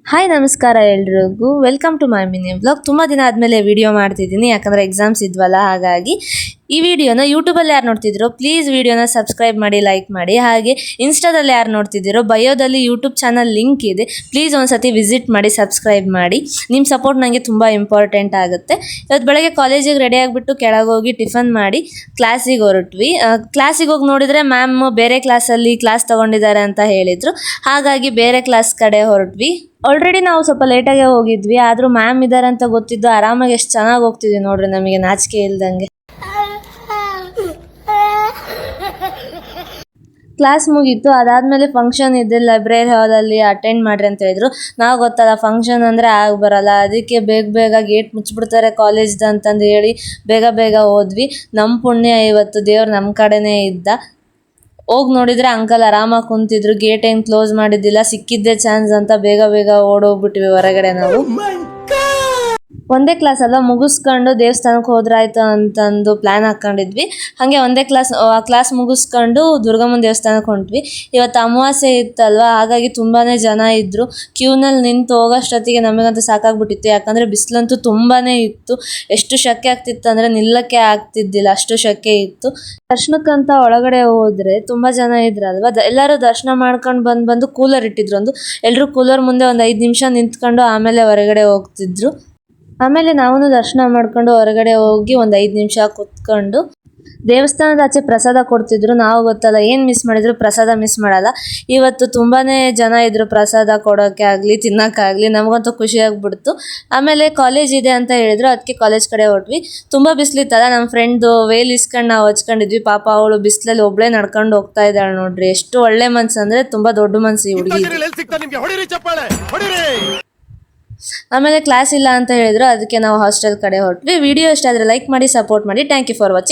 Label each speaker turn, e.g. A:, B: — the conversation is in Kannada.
A: ಹಾಯ್ ನಮಸ್ಕಾರ ಎಲ್ರಿಗೂ welcome to my mini vlog. ತುಂಬ ದಿನ ಆದಮೇಲೆ ವಿಡಿಯೋ ಮಾಡ್ತಿದ್ದೀನಿ, ಯಾಕಂದರೆ ಎಕ್ಸಾಮ್ಸ್ ಇದ್ವಲ್ಲ. ಹಾಗಾಗಿ ಈ ವಿಡಿಯೋನ ಯೂಟ್ಯೂಬಲ್ಲಿ ಯಾರು ನೋಡ್ತಿದ್ದೀರೋ ಪ್ಲೀಸ್ ವಿಡಿಯೋನ ಸಬ್ಸ್ಕ್ರೈಬ್ ಮಾಡಿ, ಲೈಕ್ ಮಾಡಿ. ಹಾಗೆ ಇನ್ಸ್ಟಾದಲ್ಲಿ ಯಾರು ನೋಡ್ತಿದ್ದೀರೋ ಬಯೋದಲ್ಲಿ ಯೂಟ್ಯೂಬ್ ಚಾನಲ್ ಲಿಂಕ್ ಇದೆ, ಪ್ಲೀಸ್ ಒಂದ್ಸತಿ ವಿಸಿಟ್ ಮಾಡಿ, ಸಬ್ಸ್ಕ್ರೈಬ್ ಮಾಡಿ. ನಿಮ್ಮ ಸಪೋರ್ಟ್ ನನಗೆ ತುಂಬ ಇಂಪಾರ್ಟೆಂಟ್ ಆಗುತ್ತೆ. ಇವತ್ತು ಬೆಳಗ್ಗೆ ಕಾಲೇಜಿಗೆ ರೆಡಿ ಆಗಿಬಿಟ್ಟು ಕೆಳಗೋಗಿ ಟಿಫನ್ ಮಾಡಿ ಕ್ಲಾಸಿಗೆ ಹೊರಟ್ವಿ. ಕ್ಲಾಸಿಗೆ ಹೋಗಿ ನೋಡಿದರೆ ಮ್ಯಾಮ್ ಬೇರೆ ಕ್ಲಾಸಲ್ಲಿ ಕ್ಲಾಸ್ ತೊಗೊಂಡಿದ್ದಾರೆ ಅಂತ ಹೇಳಿದರು. ಹಾಗಾಗಿ ಬೇರೆ ಕ್ಲಾಸ್ ಕಡೆ ಹೊರಟ್ವಿ. ಆಲ್ರೆಡಿ ನಾವು ಸ್ವಲ್ಪ ಲೇಟಾಗೆ ಹೋಗಿದ್ವಿ, ಆದರೂ ಮ್ಯಾಮ್ ಇದ್ದಾರೆ ಅಂತ ಗೊತ್ತಿದ್ದು ಆರಾಮಾಗಿ ಎಷ್ಟು ಚೆನ್ನಾಗಿ ಹೋಗ್ತಿದ್ವಿ ನೋಡ್ರಿ, ನಮಗೆ ನಾಚಿಕೆ ಇಲ್ದಂಗೆ. ಕ್ಲಾಸ್ ಮುಗೀತು, ಅದಾದಮೇಲೆ ಫಂಕ್ಷನ್ ಇದೆ ಲೈಬ್ರರಿ ಹಾಲಲ್ಲಿ, ಅಟೆಂಡ್ ಮಾಡ್ರಿ ಅಂತ ಹೇಳಿದ್ರು. ನಾವು ಗೊತ್ತಲ್ಲ ಫಂಕ್ಷನ್ ಅಂದರೆ ಆಗಿ ಬರಲ್ಲ, ಅದಕ್ಕೆ ಬೇಗ ಗೇಟ್ ಮುಚ್ಚಿಬಿಡ್ತಾರೆ ಕಾಲೇಜ್ದು ಅಂತಂದು ಹೇಳಿ ಬೇಗ ಹೋದ್ವಿ. ನಮ್ಮ ಪುಣ್ಯ ಇವತ್ತು ದೇವ್ರು ನಮ್ಮ ಕಡೆನೇ ಇದ್ದ. ಹೋಗಿ ನೋಡಿದರೆ ಅಂಕಲ್ ಆರಾಮಾಗಿ ಕುಂತಿದ್ರು, ಗೇಟ್ ಏನು ಕ್ಲೋಸ್ ಮಾಡಿದ್ದಿಲ್ಲ, ಸಿಕ್ಕಿದ್ದೇ ಚಾನ್ಸ್ ಅಂತ ಬೇಗ ಓಡೋಗ್ಬಿಟ್ವಿ ಹೊರಗಡೆ. ನಾವು ಒಂದೇ ಕ್ಲಾಸ್ ಅಲ್ಲ, ಮುಗಿಸ್ಕೊಂಡು ದೇವಸ್ಥಾನಕ್ಕೆ ಹೋದ್ರಾಯ್ತು ಅಂತಂದು ಪ್ಲ್ಯಾನ್ ಹಾಕ್ಕೊಂಡಿದ್ವಿ. ಹಾಗೆ ಒಂದೇ ಕ್ಲಾಸ್ ಮುಗಿಸ್ಕೊಂಡು ದುರ್ಗಮ್ಮನ ದೇವಸ್ಥಾನಕ್ಕೆ ಹೊಂಟ್ವಿ. ಇವತ್ತು ಅಮಾವಾಸ್ಯೆ ಇತ್ತಲ್ವ, ಹಾಗಾಗಿ ತುಂಬಾ ಜನ ಇದ್ದರು. ಕ್ಯೂನಲ್ಲಿ ನಿಂತು ಹೋಗೋಷ್ಟೊತ್ತಿಗೆ ನಮಗಂತೂ ಸಾಕಾಗ್ಬಿಟ್ಟಿತ್ತು, ಯಾಕಂದರೆ ಬಿಸಿಲಂತೂ ತುಂಬಾ ಇತ್ತು. ಎಷ್ಟು ಶೆಕೆ ಆಗ್ತಿತ್ತು ಅಂದರೆ ನಿಲ್ಲಕ್ಕೆ ಆಗ್ತಿದ್ದಿಲ್ಲ, ಅಷ್ಟು ಶೆಕೆ ಇತ್ತು. ದರ್ಶನಕ್ಕಂತ ಒಳಗಡೆ ಹೋದರೆ ತುಂಬ ಜನ ಇದ್ರಲ್ವ, ಎಲ್ಲರೂ ದರ್ಶನ ಮಾಡ್ಕೊಂಡು ಬಂದು ಕೂಲರ್ ಇಟ್ಟಿದ್ರು. ಎಲ್ಲರೂ ಕೂಲರ್ ಮುಂದೆ ಒಂದು 5 ನಿಮಿಷ ನಿಂತ್ಕೊಂಡು ಆಮೇಲೆ ಹೊರಗಡೆ ಹೋಗ್ತಿದ್ರು. ಆಮೇಲೆ ನಾವು ದರ್ಶನ ಮಾಡ್ಕೊಂಡು ಹೊರಗಡೆ ಹೋಗಿ ಒಂದು 5 ನಿಮಿಷ ಕೂತ್ಕೊಂಡು ದೇವಸ್ಥಾನದ ಆಚೆ ಪ್ರಸಾದ ಕೊಡ್ತಿದ್ರು. ನಾವು ಗೊತ್ತಲ್ಲ ಏನು ಮಿಸ್ ಮಾಡಿದ್ರು, ಪ್ರಸಾದ ಮಿಸ್ ಮಾಡಲ್ಲ. ಇವತ್ತು ತುಂಬಾ ಜನ ಇದ್ದರು ಪ್ರಸಾದ ಕೊಡೋಕ್ಕೆ ಆಗಲಿ ತಿನ್ನೋಕ್ಕಾಗಲಿ, ನಮಗಂತೂ ಖುಷಿ ಆಗಿಬಿಡ್ತು. ಆಮೇಲೆ ಕಾಲೇಜ್ ಇದೆ ಅಂತ ಹೇಳಿದ್ರು, ಅದಕ್ಕೆ ಕಾಲೇಜ್ ಕಡೆ ಹೊರಟ್ವಿ. ತುಂಬ ಬಿಸಿಲಿತ್ತಲ್ಲ, ನಮ್ಮ ಫ್ರೆಂಡ್ದು ವೇಲ್ ಇಸ್ಕೊಂಡು ನಾವು ಹಚ್ಕೊಂಡಿದ್ವಿ. ಪಾಪ ಅವಳು ಬಿಸಿಲಲ್ಲಿ ಒಬ್ಬಳೇ ನಡ್ಕೊಂಡು ಹೋಗ್ತಾ ಇದ್ದಾಳೆ ನೋಡ್ರಿ. ಎಷ್ಟು ಒಳ್ಳೆ ಮನ್ಸು ಅಂದರೆ ತುಂಬ ದೊಡ್ಡ ಮನ್ಸು ಈ ಹುಡುಗಿ. ಆಮೇಲೆ ಕ್ಲಾಸ್ ಇಲ್ಲ ಅಂತ ಹೇಳಿದ್ರು, ಅದಕ್ಕೆ ನಾವು ಹಾಸ್ಟೆಲ್ ಕಡೆ ಹೊರಟ್ವಿ. ವಿಡಿಯೋ ಇಷ್ಟ ಆದರೆ ಲೈಕ್ ಮಾಡಿ, ಸಪೋರ್ಟ್ ಮಾಡಿ. Thank you for watching.